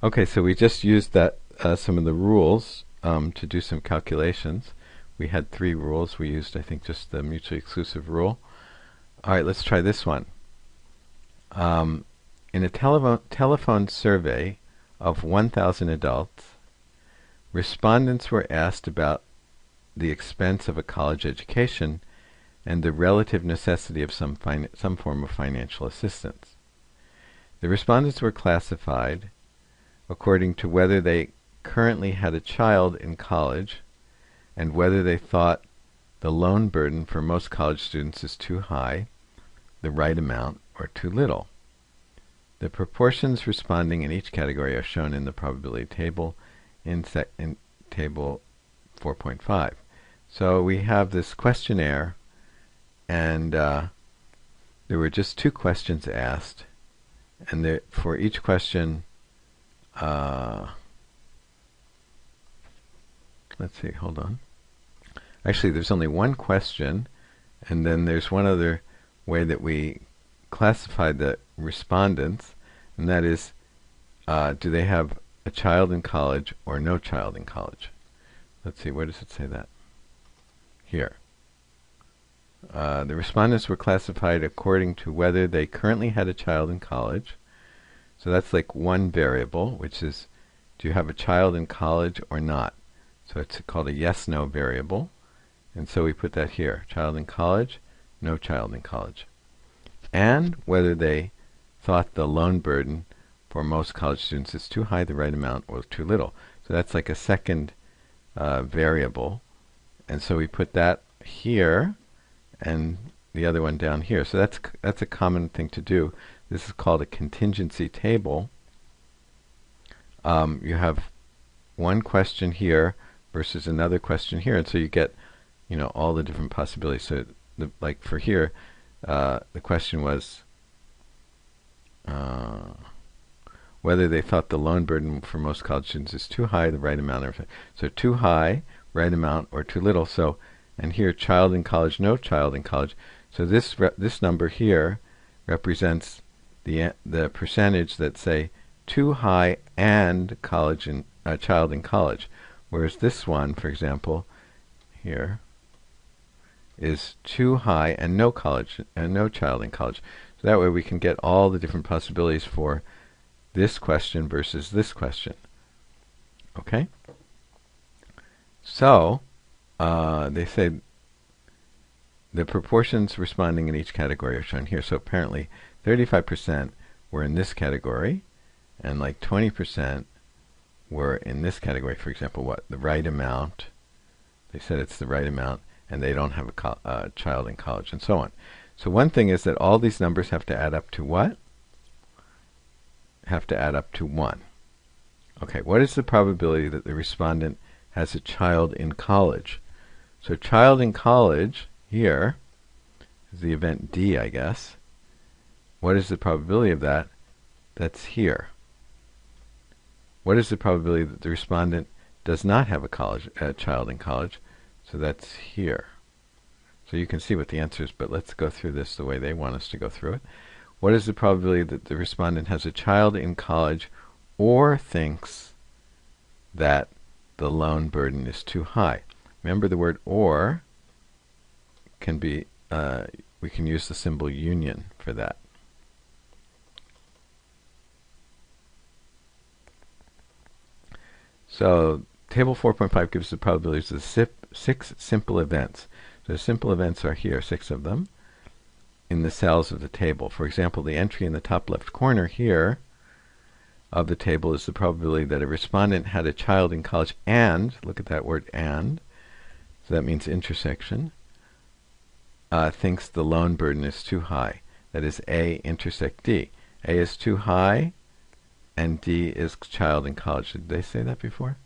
Okay, so we just used that some of the rules to do some calculations. We had 3 rules. We used, I think, just the mutually exclusive rule. All right, let's try this one. In a telephone survey of 1,000 adults, respondents were asked about the expense of a college education and the relative necessity of some form of financial assistance. The respondents were classified according to whether they currently had a child in college and whether they thought the loan burden for most college students is too high, the right amount, or too little. The proportions responding in each category are shown in the probability table in table 4.5. So we have this questionnaire, and there were just 2 questions asked, and for each question, let's see, hold on. Actually, there's only 1 question, and then there's one other way that we classify the respondents, and that is, do they have a child in college or no child in college? Let's see, where does it say that? Here. The respondents were classified according to whether they currently had a child in college. So that's like one variable, which is, do you have a child in college or not? So it's called a yes-no variable. And so we put that here, child in college, no child in college. And whether they thought the loan burden for most college students is too high, the right amount, or too little. So that's like a second variable. And so we put that here and the other one down here. So that's a common thing to do. This is called a contingency table. You have one question here versus another question here, and so you get, all the different possibilities. So, like for here, the question was whether they thought the loan burden for most college students is too high, the right amount, or so too high, right amount, or too little. So, and here, child in college, no child in college. So this number here represents the percentage that say too high and college and child in college, whereas this one, for example, here is too high and no college and no child in college. So that way we can get all the different possibilities for this question versus this question. Okay? So they say the proportions responding in each category are shown here. So apparently 35% were in this category, and like 20% were in this category. For example, what? The right amount. They said it's the right amount, and they don't have a child in college, and so on. So one thing is that all these numbers have to add up to what? Have to add up to 1. Okay, what is the probability that the respondent has a child in college? So child in college here is the event D, I guess. What is the probability of that? That's here. What is the probability that the respondent does not have a child in college? So that's here. So you can see what the answer is, but let's go through this the way they want us to go through it. What is the probability that the respondent has a child in college or thinks that the loan burden is too high? Remember, the word or can be, we can use the symbol union for that. So table 4.5 gives the probabilities of the 6 simple events. So the simple events are here, 6 of them, in the cells of the table. For example, the entry in the top left corner here of the table is the probability that a respondent had a child in college and, look at that word and, so that means intersection, thinks the loan burden is too high. That is A intersect D. A is too high and D is child in college. Did they say that before?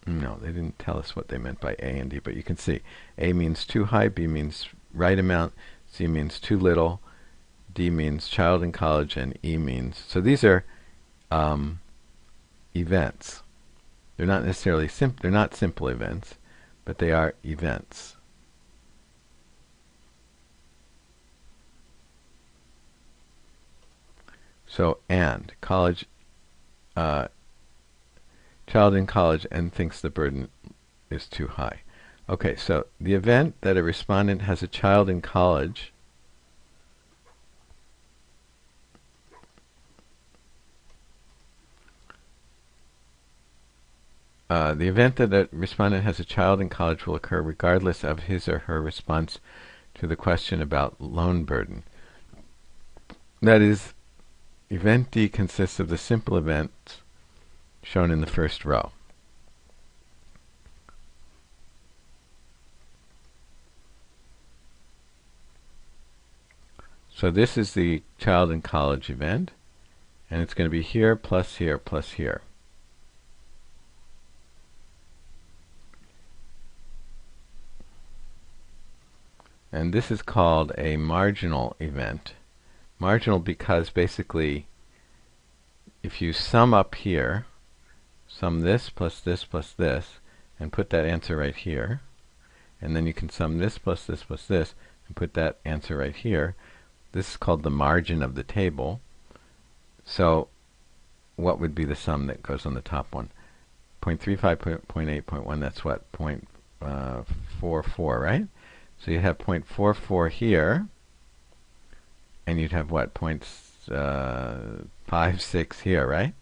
No, they didn't tell us what they meant by A and D, but you can see A means too high, B means right amount, C means too little, D means child in college, and E means, so these are events. They're not necessarily they're not simple events, but they are events. So, and college, child in college and thinks the burden is too high. Okay, so the event that a respondent has a child in college the event that a respondent has a child in college will occur regardless of his or her response to the question about loan burden. That is, event D consists of the simple events shown in the first row. So this is the child in college event, and it's going to be here plus here plus here. And this is called a marginal event. Marginal because basically if you sum up here, sum this plus this plus this, and put that answer right here, and then you can sum this plus this plus this, and put that answer right here. This is called the margin of the table. So what would be the sum that goes on the top one? 0.35, 0.8, 0.1, that's what? 0.44, right? So you have 0.44 here, and you'd have what? 0.56 here, right?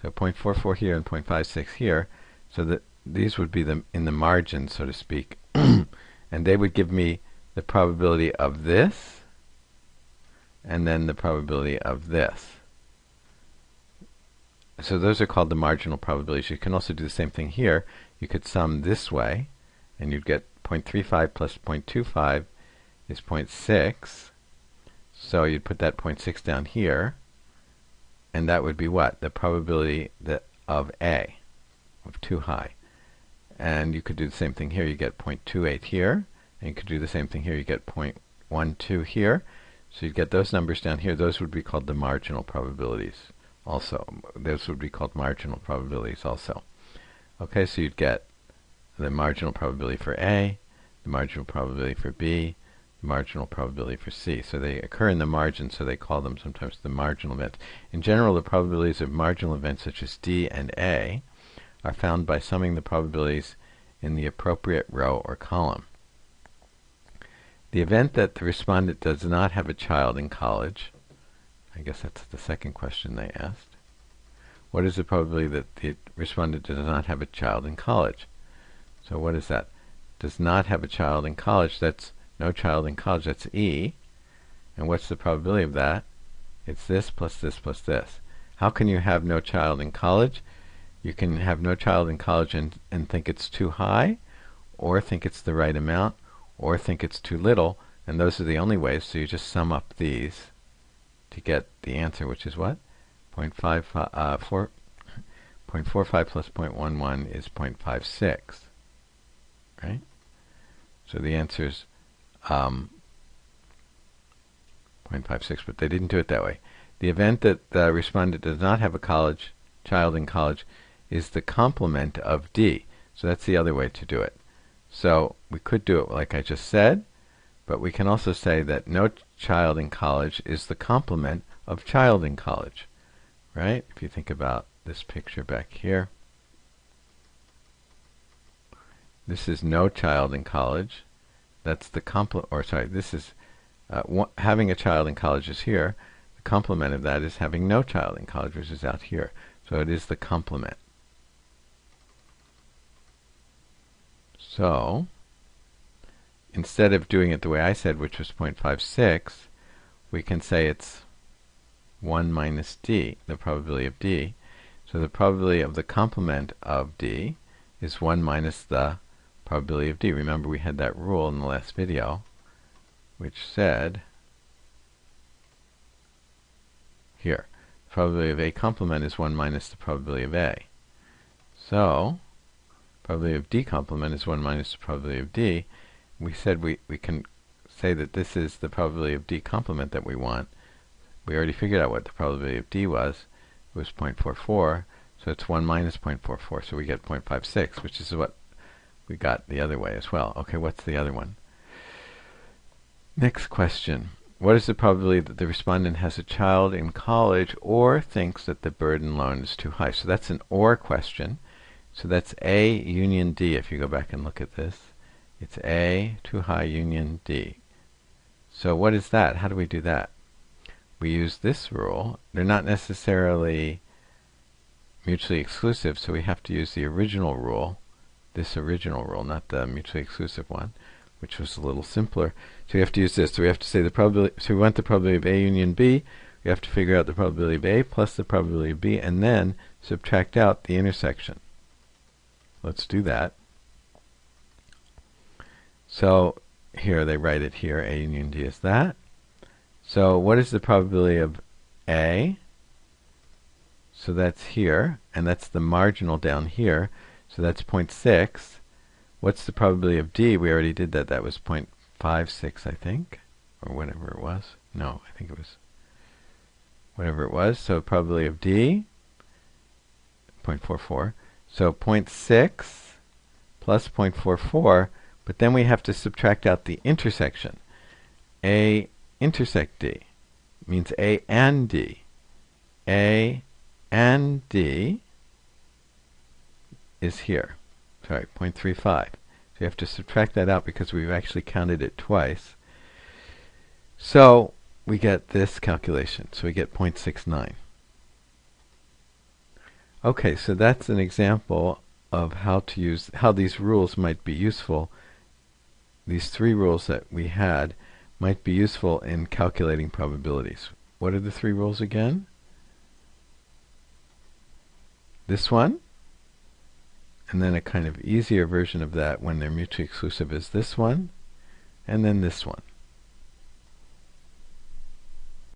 So 0.44 here and 0.56 here. So that these would be in the margin, so to speak. And they would give me the probability of this, and then the probability of this. So those are called the marginal probabilities. You can also do the same thing here. You could sum this way, and you'd get 0.35 plus 0.25 is 0.6. So you'd put that 0.6 down here, and that would be what? The probability of A, of too high. And you could do the same thing here. You get 0.28 here, and you could do the same thing here. You get 0.12 here. So you'd get those numbers down here. Those would be called the marginal probabilities also. Those would be called marginal probabilities also. Okay, so you'd get the marginal probability for A, the marginal probability for B, the marginal probability for C. So they occur in the margin, so they call them sometimes the marginal events. In general, the probabilities of marginal events such as D and A are found by summing the probabilities in the appropriate row or column. The event that the respondent does not have a child in college, I guess that's the second question they asked. What is the probability that the respondent does not have a child in college? So what is that? Does not have a child in college, that's no child in college, that's E. And what's the probability of that? It's this plus this plus this. How can you have no child in college? You can have no child in college and think it's too high, or think it's the right amount, or think it's too little, and those are the only ways. So you just sum up these to get the answer, which is what? 0.45 plus 0.11 is 0.56, right? So the answer is 0.56, but they didn't do it that way. The event that the respondent does not have a child in college is the complement of D. So that's the other way to do it. So we could do it like I just said, but we can also say that no child in college is the complement of child in college, right? If you think about this picture back here, this is no child in college. That's the this is having a child in college is here. The complement of that is having no child in college, which is out here. So it is the complement. So instead of doing it the way I said, which was 0.56, we can say it's 1 minus D, the probability of D. So the probability of the complement of D is 1 minus the probability of D. Remember, we had that rule in the last video, which said here, the probability of A complement is 1 minus the probability of A. So probability of D complement is 1 minus the probability of D. We said we can say that this is the probability of D complement that we want. We already figured out what the probability of D was. It was 0.44, so it's 1 minus 0.44, so we get 0.56, which is what we got the other way as well. Okay, what's the other one? Next question. what is the probability that the respondent has a child in college or thinks that the burden loan is too high? So that's an or question. So that's A union D. If you go back and look at this, it's A too high union D. So what is that? How do we do that? We use this rule. They're not necessarily mutually exclusive, so we have to use the original rule, this original rule, not the mutually exclusive one, which was a little simpler. So we have to use this. So we have to say the probability. So we want the probability of A union B. We have to figure out the probability of A plus the probability of B, and then subtract out the intersection. Let's do that. So here they write it here. A union D is that. So what is the probability of A? So that's here, and that's the marginal down here. So that's 0.6. What's the probability of D? We already did that. That was 0.56, I think, or whatever it was. No, I think it was whatever it was. So probability of D, 0.44. So 0.6 plus 0.44, but then we have to subtract out the intersection. A intersect D means A and D. A and D is here. Sorry, 0.35. So you have to subtract that out because we've actually counted it twice. So we get this calculation. So we get 0.69. Okay, so that's an example of how these rules might be useful. These three rules that we had might be useful in calculating probabilities. What are the three rules again? This one, and then a kind of easier version of that when they're mutually exclusive is this one, and then this one.